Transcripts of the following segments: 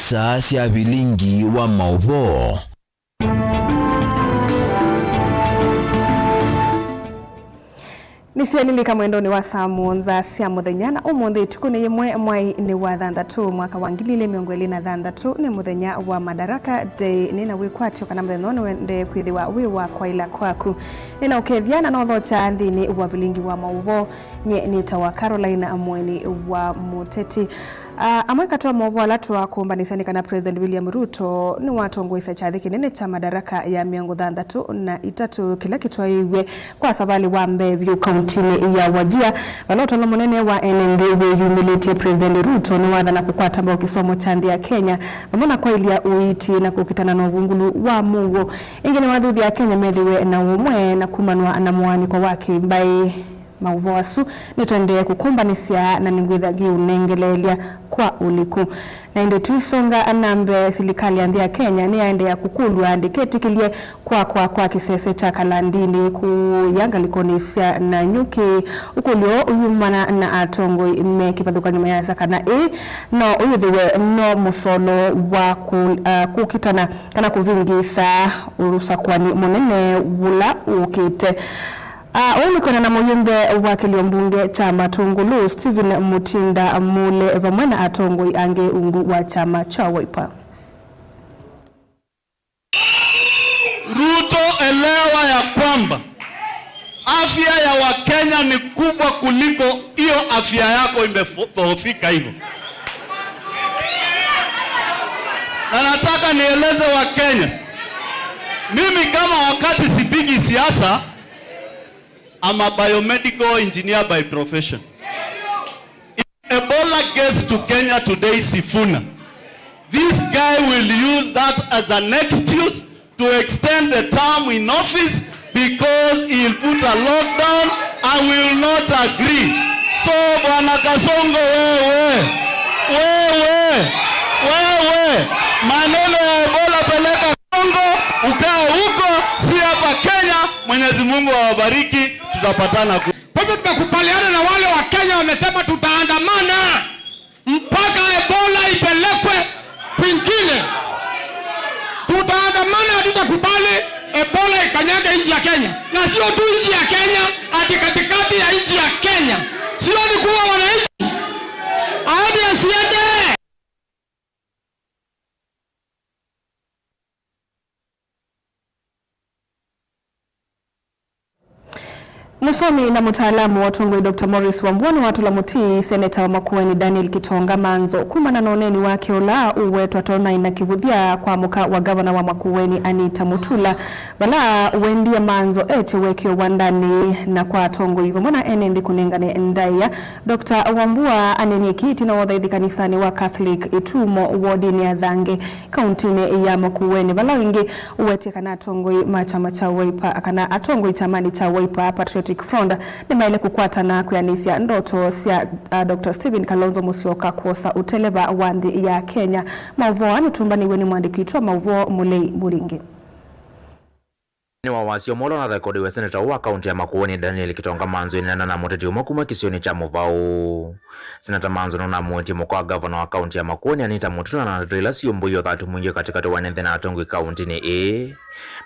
saa cia bilingi wa mauvo. Nisialilika mwendoni wa saa muonza cia muthenya na umuthi tukuni yimwe mwai ni wa 3 mwaka wa 2023 ni muthenya wa Madaraka Day nina wikwatio kana muthenya no wende kwithiwa wi wa kwaila kwaku nina ukethiana no thocha nthini wa bilingi wa mauvo nye ni tawa Caroline Mweni wa Muteti. Amwe katoa mauvo alatwa kumbanisani kana President William Ruto ni watongoisa chathi kinene cha Madaraka ya 33 kila kitwaiwe kwa sabali wa Mbeyu kauntini ya Wajir. Waloto na munene wa NND humility President Ruto ni wathana kukwata mbao kisomo chandi ya Kenya mamona kwa ilia uiti na kukitana na uvungulu wa mugo ingine wathuthi ya Kenya methiwe na umwe na kumanwa na mwani kwa waki mbai mauvo asu nitwendee kukumbanisia na ningwitha giunengelelia kwa uliku na inde tuisonga anambe silikali andi ya Kenya ni aende ya kukulwa andiketi kilie kwa kisese cha Kalandini kuyanga likonisia na nyuki ukulio uyumana na atongo ime kipathuka nyuma ya sakana no uyithiwe no musolo wa kukitana kana kuvingisa urusa kwani munene wula ukite. Oni kuna na muyumbe wa kiliombunge chama Tungulu Stephen Mutinda Mule vamwena atongoi ange ungu wa chama cha Wiper. Ruto, elewa ya kwamba afya ya Wakenya ni kubwa kuliko hiyo afya yako imedhoofika hivyo. Na nataka nieleze Wakenya, mimi kama wakati sipigi siasa, I'm a biomedical engineer by profession. If Ebola gets to Kenya today, Sifuna, this guy will use that as an excuse to extend the term in office because he'll put a lockdown and will not agree. So, Bwana Kasongo, wewe, maneno ya Ebola peleka Kongo, ukaa huko, si hapa Kenya. Mwenyezi Mungu awabariki, tutapatana. Kwa hivyo tunakubaliana na wale wa Kenya wamesema tutaandamana mpaka Ebola ipelekwe kwingine. Tutaandamana, hatutakubali Ebola ikanyage nchi ya Kenya. Na sio tu nchi ya Kenya, hadi katikati ya nchi ya Kenya. Sio ni kuwa wananchi. Hadi asiende. Musomi na mtaalamu wa Tungwe Dr. Morris Wambua watu la mutii seneta wa Makueni Daniel Kitonga Manzo kumana na oneni wake ola uwetu atona ina kivudhia kwa muka wa gavana wa Makueni Anita Mutula bala wendia Manzo ete weke wandani na kwa tongo hivyo mwana enendi kunengane ndaya. Dr. Wambua aneni kiti na wadhaidhi kanisani wa Catholic Itumo wodini ya Dhange kauntini ya Makueni bala wengi uwete kana atongo machama cha Wiper kana atongo itamani cha Wiper Patriotic Front ni maile kukwata na kuyanisia ndoto sia Dr. Stephen Kalonzo Musyoka kuosa uteleva wandhi ya Kenya. Mauvoa ni tumbani weni mwandikitwa Mauvoa Mulei Muringi. Ni wawasio molo na rekodi wa seneta wa kaunti ya Makueni Daniel Kitonga Manzo inana na muteti umakuma kisioni cha Muvao. Seneta Manzo na mweti mkwa gavana wa kaunti ya Makueni Anita Mutula na drila siumbuyo dhatu mwingi katika wanenthi na atongwi kaunti ni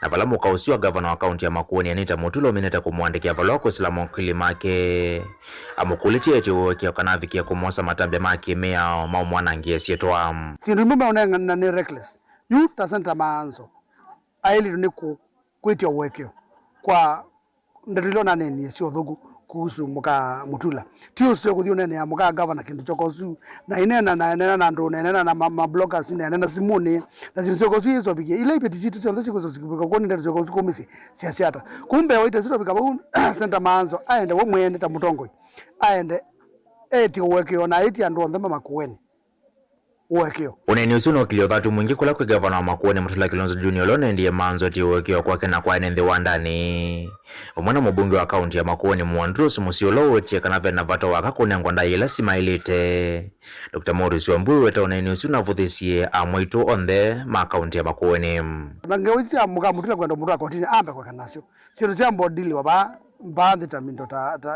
na vala mukausiwa gavana wa kaunti ya Makueni Anita Mutula umineta kumwandikia valwa kwa islamu kilimake amukulitia eti uwekia kanavikia kumosa matambe maki mea maumwana ngiesietua. Sinrimumba unenga ni reckless. Yu ta Seneta Manzo aili niku kuitia uwekeo kwa ndilo na neni sio thugu kuhusu muka Mutula tio sio kuthio nene ya muka gavana kindu chokosu na inena na ndo na ma bloggers na simone na sio kosu hizo bigie ile ipeti situ sio ndiko zikubika kwa ndio ziko komisi siasiata kumbe waita sio bika Seneta Manzo aende wo mwene ta mutongo aende eti uwekeo na eti ando ndema Makueni uwekeo uneni usuno kilio dhatu mwingi kula kwa gavana wa Makueni Mutula Kilonzo Junior lone ndiye Manzo eti uwekeo kwake na kwa enende wandani umwana mbunge wa kaunti ya Makueni Mwandrus Musiolo eti kanave na vato wakakunengwa ndaila simailite. Dr. Morris Wambua weta uneni usuna vuthisie amwitu onde ma kaunti ya Makueni nangewisi amuka Mutula kwenda Mutula kotini ambe kwa kanasio sio jambo dili waba mbande tamindo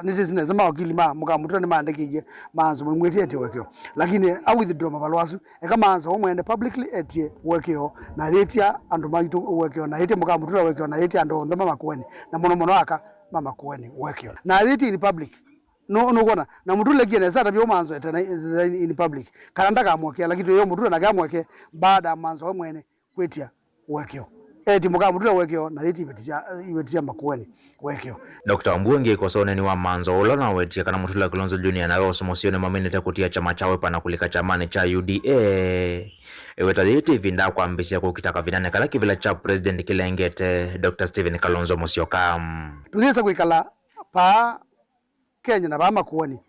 nitizine zama wakili muka mutula ni maandikije manzo mwimweti eti wekyo lakini I withdraw mabalwasu eka manzo omwende publicly eti wekyo na letia andu maitu wekyo na eti muka mutula wekyo na eti andu ndoma makueni na mono aka mama kueni wekyo na leti in public no kona na mutule kiene sata byo manzo eti in public kalanda kamwekya lakini yo mutula na kamweke baada manzo omwene kwetia wekyo eti muka mutula wekyo na eti ibetia makueni wekyo. Dr. Wambungi kosone ni wa manzo ulona wetia kana mutula Kilonzo Junior na roso mosione mamenete kutia chama chawe pana kulika chamani cha UDA. Eweta yiti vinda kwa ambisia kukitaka vinane kala kivila cha President Kilengete Dr. Stephen Kalonzo Musyoka. Tuziesa kuikala pa Kenya na bama kuoni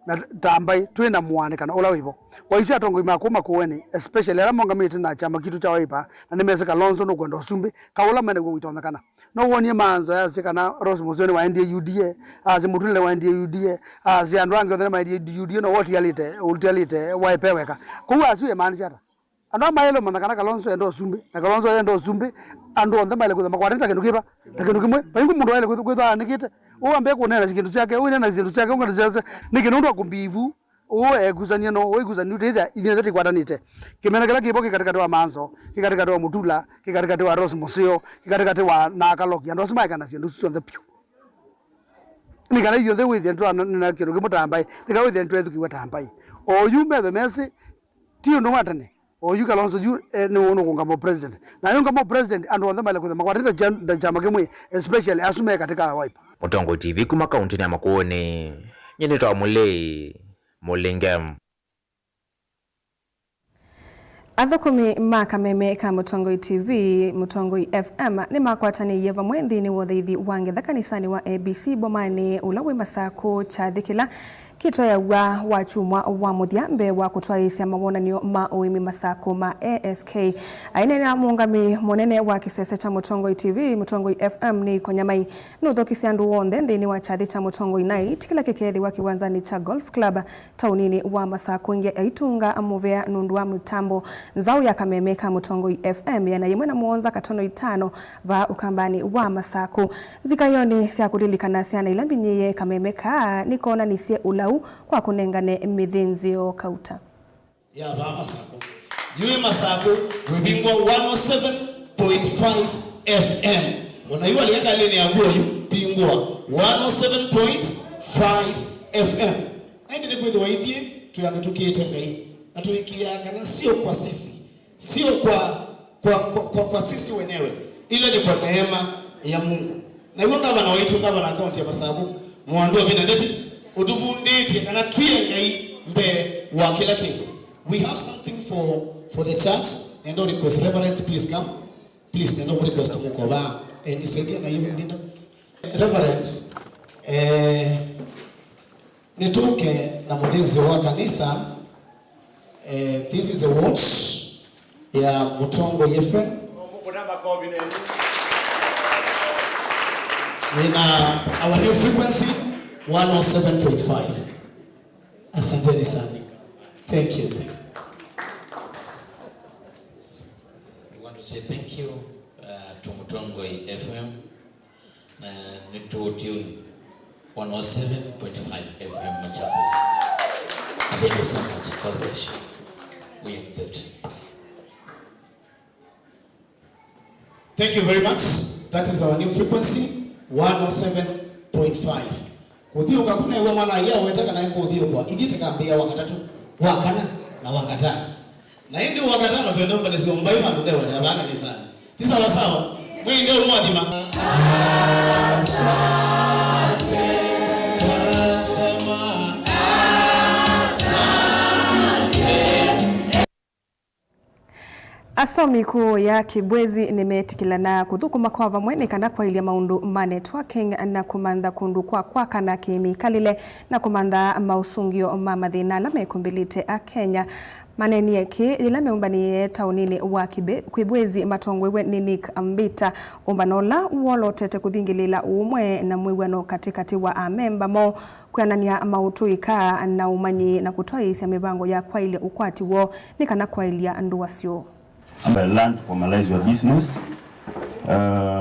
na tambai tuina muane kana ola wibo waisi atongo imakuma kuoni especially ala monga miti na chama kitu cha waipa na nimese Kalonzo no kwenda Sumbi kaola mene go witonda kana no woni manzo ya sikana Rose Musoni wa NDA UDA azi mutule wa NDA UDA azi andwange othe ma NDA UDA no woti alite waipeweka kuwa asiwe manzi ata ando maelo manakana Kalonzo endo Sumbi na Kalonzo endo Sumbi ando onda maile kuza makwarenta kindu kiba kindu kimwe bayingu mundu wale kuza nikite uambe kunena kindu chake uina kindu chake ungatizaza nikinundu akumbivu eguzania no eguzania ndetha inethe kwatanite kimena kala kibo kikatikati wa manzo kikatikati wa mutula kikatikati wa Rose Musio kikatikati wa nakaloki ando sima kana sindu cionthe pio nikana yothe withe ndo na kindu kimutambai nika withe ndo ethu kiwatambai oyu methe mesi tio ndo watane oyu Kalonzo ju ni wono kungamo president na yonga mo president ando onthe male kuthema kwatita chama kimwe especially asume katika Wiper. Mutongo TV kuma kaunti ya Makueni nyenetwa Mulei Mulingam. Athukumi makameme ka Mutongoi TV, Mutongoi FM ni makwatani yeva mwenthini wotheithi wangetha kanisani wa ABC bomani ulawe masako chathikila kitoya wa chumwa wa muthiambe wa kutwaisya mawonanio ma uimi masako ma ASK aine na muungami munene wa kisese cha Mutongoi TV Mutongoi FM ni konyamai nuthokisya andu wonthe nthini wa chathi cha Mutongoi Night kila kikethi wa kiwanzani cha Golf Club taunini wa masako inge aitunga amuvea nundu wa mitambo nzau ya kameme ka Mutongoi FM yana yimwe na muonza katono 5 va ukambani wa masako zikayoni sia kulilikana siana ilambinyiye kameme ka nikona nisie ula kwa kunengane mithinzio kauta ya ba masako yule masako webingwa 107.5 FM wanaiwa lianga lene ya goyu pingwa 107.5 FM ndi kwethe waithie tuyanga tukietengai atuikia kana sio kwa sisi sio kwa sisi wenyewe ile ni kwa neema ya Mungu na iwo ngabana waitu ngabana account ya masako muandua vina ndeti utubunditi kana tuyengai mbe wa kila kingo. We have something for the church and no request reverends please come please no request mukova nisaidia na hiyo linda reverend nitoke na mudezi wa kanisa this is a watch ya Mutongo FM nina our new frequency 107.5. Asanteni sana. Thank you. We want to say thank you to Mutongo FM and to tune 107.5 FM Machakos. Thank you so much. God bless you. We accept. Thank you very much. That is our new frequency 107.5. Kuthio kakuna ewa mwana ya wetaka na kuthio kwa iditaka mbia wakatatu wakana na wakatana na hindi wakatana tuende mbele sio mbai mandu ndewe tabaka ni sana tisa sawa mwe ndio mwadhima Asomi kuu ya Kibwezi nimetikilana kuthukuma kwa vamwene kana kwa ilia maundu ma networking na kumantha kundu kwa kana kemikalile na kumantha mausungio ma mathina la mekumbilite a Kenya maneni eki ila meumbanie taunini wa Kibwezi matongwewe ni Nick Ambita umbanola wolotete kuthingilila umwe na mwiwano katikati wa amemba mo kwanania mautuika na umanyi na kutwaisya mibango ya kwailia ukwati wo ni kana kwailia nduwasio. I learned to formalize your business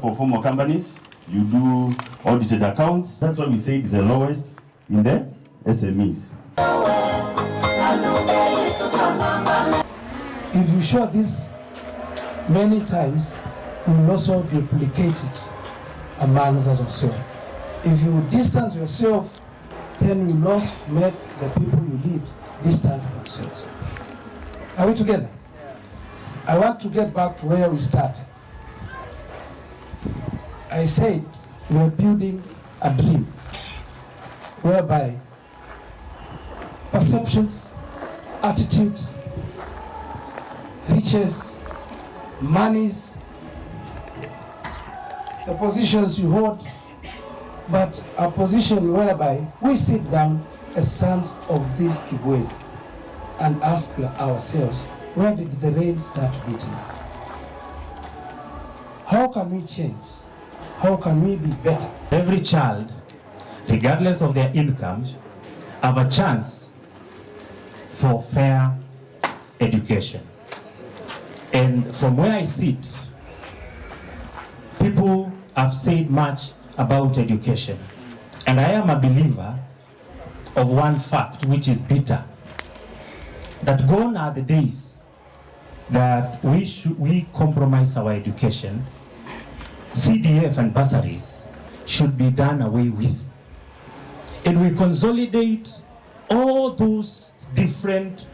for formal companies. you do audited accounts. That's why we say it's the lowest in the SMEs. If you show this many times, you will also duplicate it amongst yourself. If you distance yourself, then you will also make the people you lead distance themselves. Are we together? I want to get back to where we started. I said we are building a dream whereby perceptions, attitudes, riches, monies, the positions you hold, but a position whereby we sit down as sons of these Kibwezi and ask ourselves, where did the rain start beating us? How can we change? How can we be better? Every child, regardless of their income, have a chance for fair education. And from where I sit, people have said much about education. And I am a believer of one fact, which is bitter, that gone are the days that we compromise our education. CDF and bursaries should be done away with. And we consolidate all those different,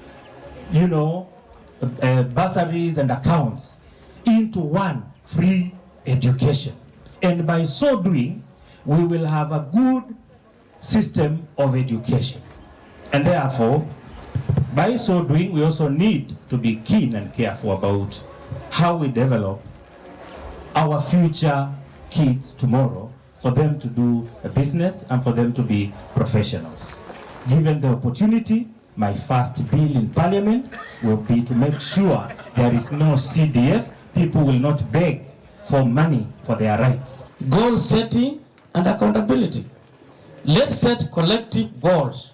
bursaries and accounts into one free education. And by so doing, we will have a good system of education. And therefore, by so doing, we also need to be keen and careful about how we develop our future kids tomorrow, for them to do a business and for them to be professionals. Given the opportunity, my first bill in Parliament will be to make sure there is no CDF. People will not beg for money for their rights. Goal setting and accountability. Let's set collective goals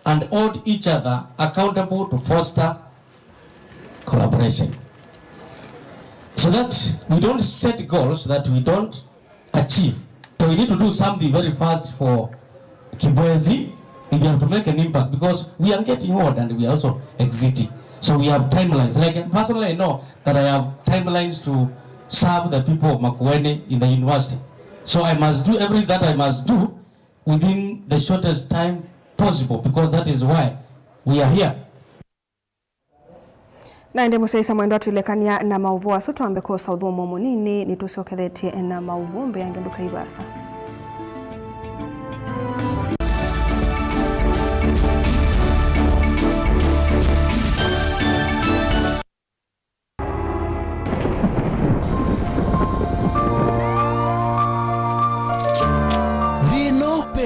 and hold each other accountable to foster collaboration. So that we don't set goals that we don't achieve. So we need to do something very fast for Kibwezi in order to make an impact, because we are getting old and we are also exiting. So we have timelines. Like personally, I know that I have timelines to serve the people of Makueni in the university. So I must do everything that I must do within the shortest time possible, because that is why we are here. Na ndi musaisa mwendo atulekania na mauvu asu tuambe kosa udhumu munini ni tusiokethetie na mauvu mbe yange nduka ibasa.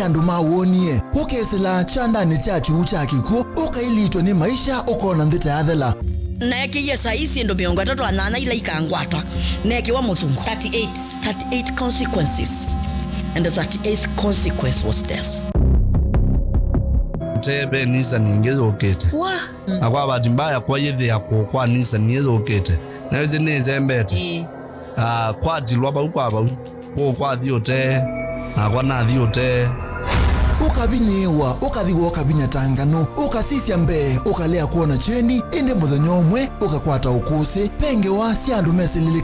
Andu mawonie ukesela chanda ni chachu chakiko ukailitwa ni maisha ukona ndita yathela neke yesa isi ndo miongo 3 ila ikangwatwa neke wa mutungu 38 consequences, and the 38th consequence was death. Tebe nisa ningezo okete akwa bati mbaya kwa yethe yakwo kwa nisa ningezo okete naweze neze mbete kwa dilwa ba ukwaba kwa thiote akwa na thiote ukabinyewa ukathiwa ukabinya tangano ukasisya mbe ukalea kuona cheni inde muthenya umwe ukakwata ukusi penge wa siandu meselile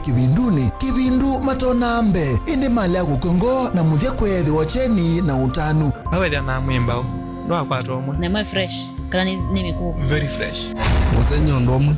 kibindu matona mbe inde malea kukongo na muthia kwethi wa cheni na utanu awethia na mwimba no akwata umwe na mwe fresh kana ni miku very fresh musenyo ndomu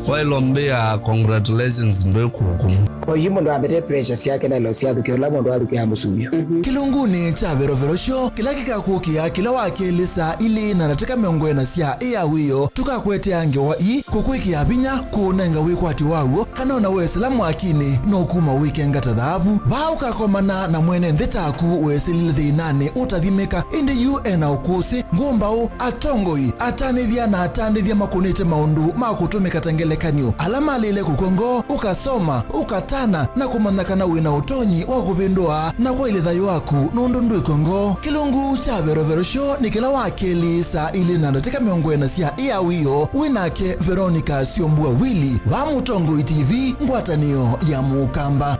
Wailombe congratulations ndo kukumu. Kwa hiyo ndo abete pressures yake na losi yake kila ndo aruke hamusuyo. Kilunguni cha Vero Show kila kikakukia kila wakilisa ili na nataka miongo na sia wiyo tukakwete ange wa kukwiki abinya kuonenga wikwati wawo kana na weselamu akini no kuma weekend tadhavu ba ukakomana na mwene ndetaku weselile thinane utathimeka inde UN ukusi ngumbao atongoi atanithia na atanithia makunite maundu makutumika tangelekanyo alama lile kukongo ukasoma ukatana na kumanakana wina utonyi wa kupindua na kwa ile thayo waku nundu ikongo. Kilungu cha Vero Show ni kila wakeli saa ili na nateka miongo na sia wiyo winake Veronica Siombua Willy wa Mutongo TV ngwatanio ya Mukamba.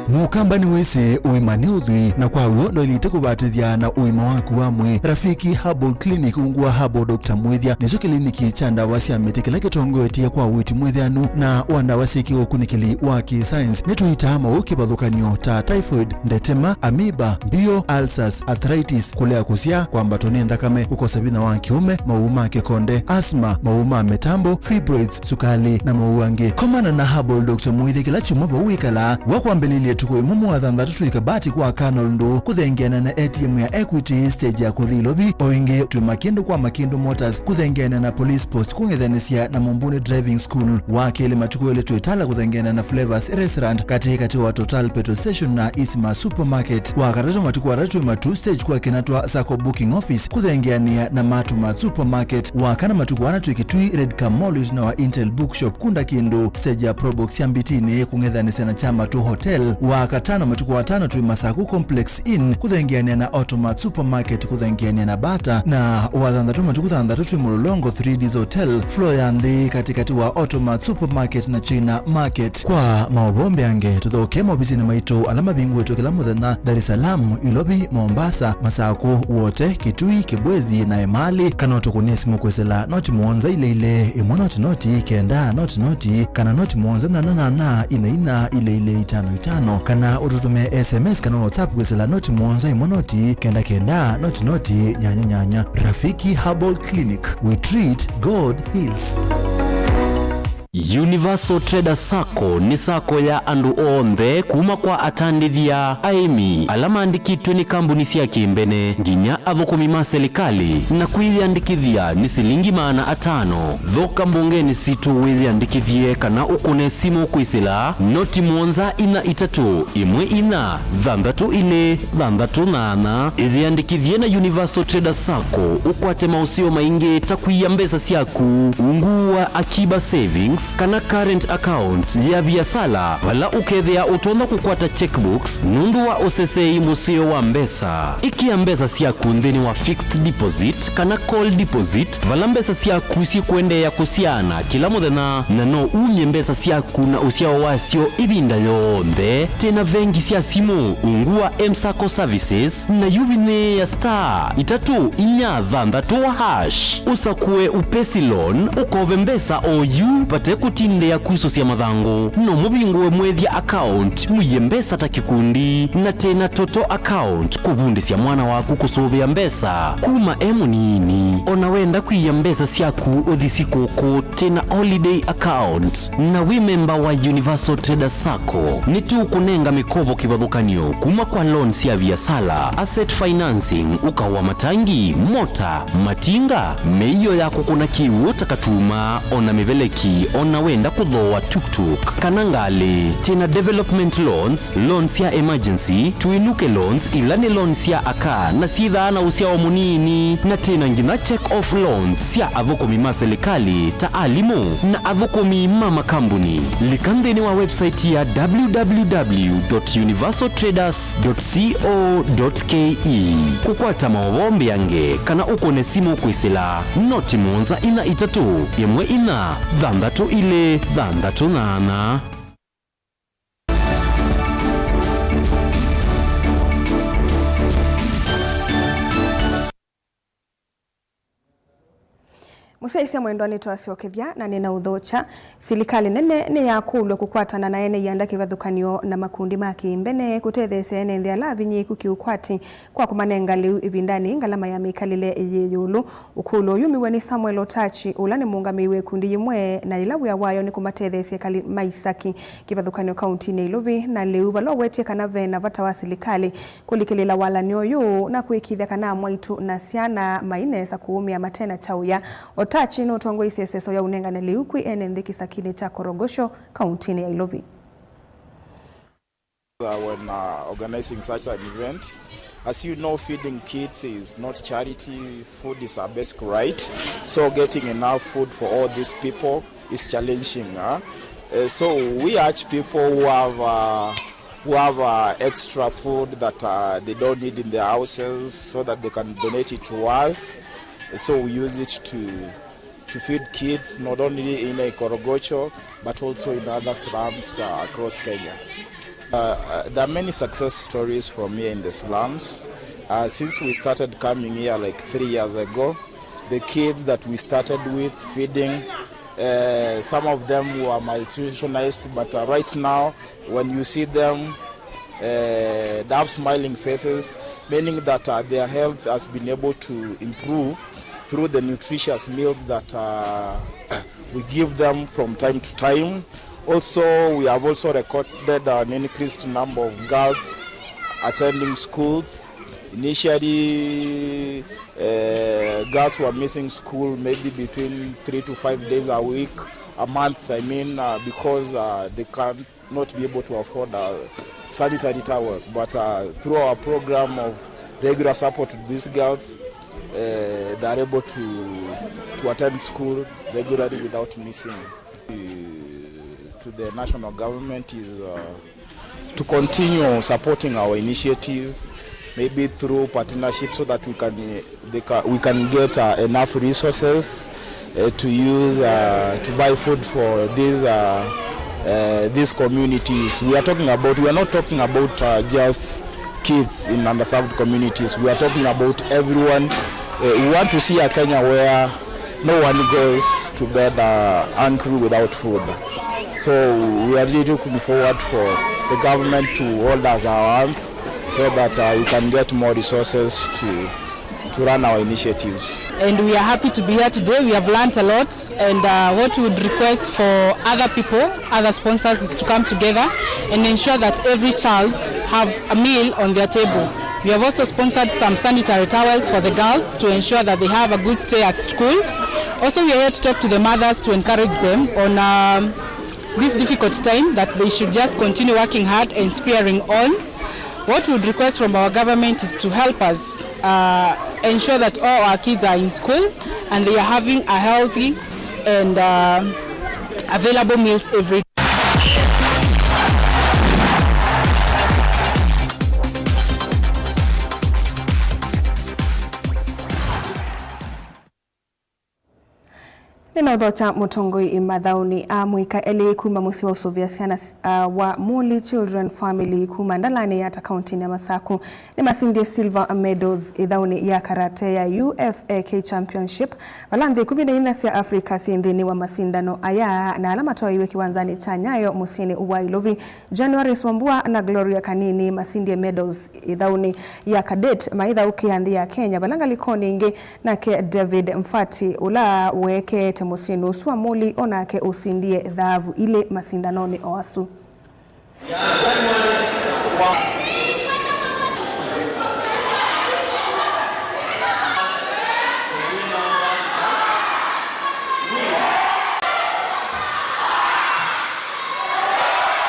mukambani wese uimani uthui na kwa uo ndo ilite kubatithia na uima waku wa mwi. Rafiki Herbal Clinic ungua Herbal Dr. Mwithia nicho kliniki cha ndawa cia miti kila kitongoetie kwa witi mwithianu na wandawa siki ukunikili wa ki-science nituita mau kibathukanio ta typhoid, ndetema, amoeba, bio, ulcers, arthritis, kulea kusia, kwambatoni ndakame, kukosa bina wa kiume, mauma kikonde, asthma, mauma metambo, fibroids, sukali na mauangi. Komana na Herbal Dr. Mwithia kila chumaba uikala wakwambelilie tuko imumu wa thanda tutu ikabati kwa kanol ndu kuthengiana na ATM ya Equity stage ya kuthilobi oingi tu makindu kwa makindu motors kuthengiana na police post kungethanisia na Mumbuni driving school wakele matuko ile tuitala kuthengiana na Flavors restaurant katikati wa Total petrol station na Isma supermarket wakarato matuko waratu matu stage kwa kinatwa Sako booking office kuthengiania na Matuma supermarket wakana matuko wanatu ikitui Red Camol na wa Intel bookshop kunda kindu stage ya Probox ya Mbitini kungethanisia na Chama tu hotel wakatana matuko watano tu Masaku complex inn kuthengiania na Automat supermarket kuthengiania na Bata na wathanda matuko thanda tu Mulolongo 3Ds hotel floor ya ndi katikati wa Automat supermarket na China market. Kwa maobombe yange tuthoke mobizini maitu alama bingu wetu kila muthenya Dar es Salaam, Ilobi, Mombasa, Masaku wote, Kitui, Kibwezi na Emali kana tukunie simu kwesela noti muonza ile imwe noti kenda noti kana noti muonza na ina ile 55 kana ututume SMS kana WhatsApp kwesela noti muonza imwe noti kenda noti nyanya. Rafiki Herbal Clinic, we treat, God heals. Universal Trader Sacco ni sako ya andu onthe kuma kwa atandithia aimi alama andikitwe ni kambuni cia kimbene nginya athukumi ma serikali na kwithiandikithia ni silingi maana 5 thoka mbungeni situ withiandikithie kana ukune simu kwisila noti muonza ina 3 imwe ina thandatu ile thandatu nana ithiandikithie na Universal Trader Sacco ukwate mausio maingi takuia mbesa ciaku ungua akiba savings kana current account ya biasala wala ukethia utonda kukwata checkbooks nundu wa osesei musio wa mbesa ikia mbesa ciaku nthini wa fixed deposit kana call deposit vala mbesa ciaku si kwende ya kusiana kila muthenya na no unye mbesa ciaku na usiao wasio ibinda yonthe tena vengi cia simu ungua M-Sacco services na yubine ya star 3 hash usakue upesi loan ukove mbesa oyu pate kutinde ya kuiso cia mathangu no mubingwe mwethia account muye mbesa ta kikundi na tena toto account kubundi cia mwana waku kusubia mbesa kuma emunini ona wenda kuiya mbesa ciaku uthisi kuku tena holiday account na we member wa Universal Trader Sacco ni tu kunenga mikobo kibathukanio kuma kwa loan cia biasala asset financing ukawa matangi mota matinga meiyo yako kuna kiwu takatuma ona mibeleki ona wenda kuthoa tuk-tuk kanangale tena development loans ya emergency tuinuke loans ilani loans ya aka na sitha na usiao munini na tena ngina check off loans ya avukumi ma serikali ta alimu na avukumi mama kambuni likandeni wa website ya www.universaltraders.co.ke kukwata maombi yange kana ukone simu kwisila noti monza ina 3 imwe ina thandatu ile thandatu nana. Musaisia mwendwani twasiokethia na nina uthocha silikali nene ni ya kulwe kukwatana na ene yanda kivathukanio na makundi ma kimbene kutethese ene nthia lavinyi kukiukwati kwa kumanenga liu ivindani ngalama ya mikalile yeyulu ukulo yumiwe ni Samuel Otachi ula ni muungamiwe kundi yimwe na ilawu ya wayo ni kumatethese kali maisaki kivathukanio kaunti ni Ilovi na liu valowetie kana vena vata wa silikali kulikilila wala nioyu na kuikithia kana mwaitu na siana mainesa kuumia matena chauya Otachi no tuango iseseso ya unengane liukwi ene ndiki sakini cha Korogosho kauntini ya Ilovi. When organizing such an event, as you know, feeding kids is not charity, food is our basic right. So getting enough food for all these people is challenging. So we urge people who have extra food that they don't need in their houses so that they can donate it to us. So we use it to feed kids not only in Korogocho but also in other slums across Kenya. There are many success stories from here in the slums. Since we started coming here like 3 years ago, the kids that we started with feeding, some of them were malnutritionized, but right now when you see them, they have smiling faces, meaning that their health has been able to improve through the nutritious meals that we give them from time to time. Also, we have also recorded an increased number of girls attending schools. Initially, girls were missing school maybe between 3 to 5 days a week, a month, because they cannot be able to afford sanitary towels. But through our program of regular support to these girls, they are able to attend school regularly without missing. To the national government is to continue supporting our initiative, maybe through partnership, so that we can get enough resources to use to buy food for these communities. We are not talking about just kids in underserved communities. We are talking about everyone. We want to see a Kenya where no one goes to bed hungry without food. So we are really looking forward for the government to hold us our hands so that we can get more resources to run our initiatives. And we are happy to be here today. We have learned a lot, and what we would request for other people, other sponsors, is to come together and ensure that every child have a meal on their table. We have also sponsored some sanitary towels for the girls to ensure that they have a good stay at school. Also, we are here to talk to the mothers to encourage them on this difficult time, that they should just continue working hard and sparing on. What we would request from our government is to help us ensure that all our kids are in school and they are having a healthy and available meals every day. Ninothocha mutongoi imathauni muika eli kuma musi wa usuvia ciana wa Muli Children Family kuma ndalani ya kaunti ya Masaku ni masindie silver medals ithauni ya karate ya UFAK Championship valanthi 14 cia Africa sindini wa masindano aya na alama toiwe kiwanzani cha Nyayo musini wa Ilovi. January Swambua na Gloria Kanini masindie medals ithauni ya cadet maitha ukianthi ya Kenya balanga likoni ingi nake David Mfati ula weke musinu swa Muli onake usindie dhahabu ile masindanoni oasu.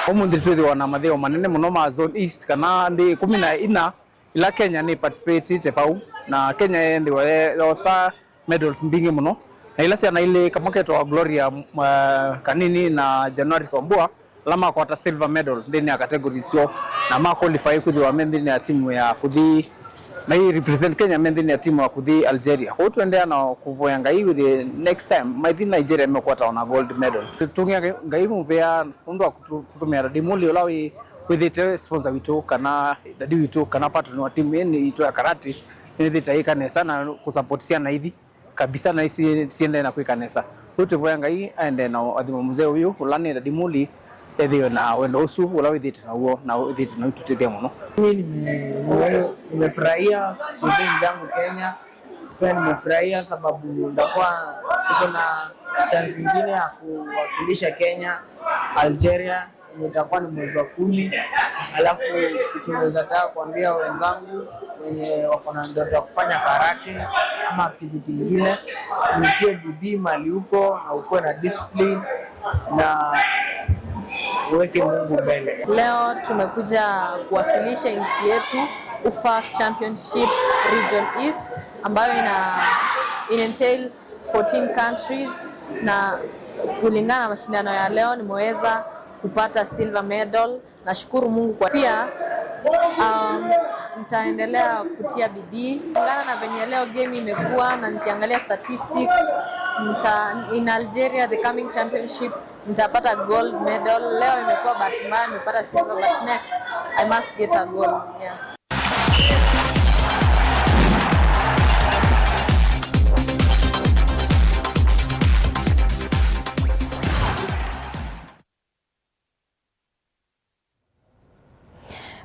Omundi twidi wana matheo manene muno ma Zone East kana ndi 14 ila Kenya ni participate te pau na Kenya ndi yosa medals mbingi muno. Na ila ciana ile kamoketo wa Gloria Kanini na January Swambua lama kwata silver medal ndani ya category sio na ma qualify kuthi ndani ya timu ya kuthi na hii represent Kenya ndani ya timu ya kuthi Algeria. Kwa tuendea na kuvoyanga hii with the next time might Nigeria imekwata na gold medal. Tungia ngaimu pia ndo kutumia Dimuli olawi with the sponsor witu kana dadi witu kana partner wa timu yeni ito ya karate ni dhitaika ne sana kusupportiana hivi kabisa na siende na kuikanesa wote voyanga hii aende na adhimu mzee huyu ulani na Dimuli edhiyo na wendo usu ula withit na huo na withit na ututethia muno. Nimefurahia chezeni yangu Kenya, pia nimefurahia sababu ndakuwa tuko na chance nyingine ya kuwakilisha Kenya Algeria yenye itakuwa ni mwezi wa 10. Alafu tunaweza taka kuambia wenzangu wenye wako na ndoto ya kufanya karate ama activity nyingine, nitie bidii mali huko na uko na discipline na uweke Mungu mbele. Leo tumekuja kuwakilisha nchi yetu UFAK Championship Region East ambayo entail 14 countries, na kulingana na mashindano ya leo nimeweza kupata silver medal. Nashukuru Mungu kwa pia nitaendelea kutia bidii kulingana na venye leo game imekuwa, na nikiangalia statistics in Algeria the coming championship nitapata gold medal. Leo imekuwa bahati mbaya nimepata silver, but next I must get a gold. Yeah.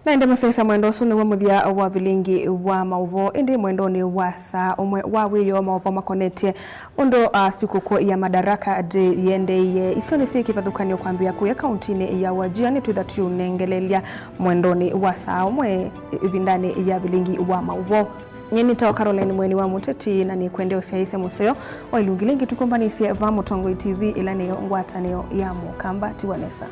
Na ende musesa mwendo sune wa muthia wa vilingi wa mauvo ende mwendo ni wa saa umwe wa wiyo mauvo makonetie undo sikuko ya Madaraka Day yende ye isioni siki pathukanio kwambia kuya kauntini ya Wajir ni tuitha tunengelelia mwendo ni wa saa umwe vindani ya vilingi wa mauvo. Nyeni tao Caroline Mweni wa Muteti na ni kwende usiaise museo wa ilungilingi tukumbanisi va Mutongo TV ila niyo ngwatanio ya Mukamba Tiwanesa.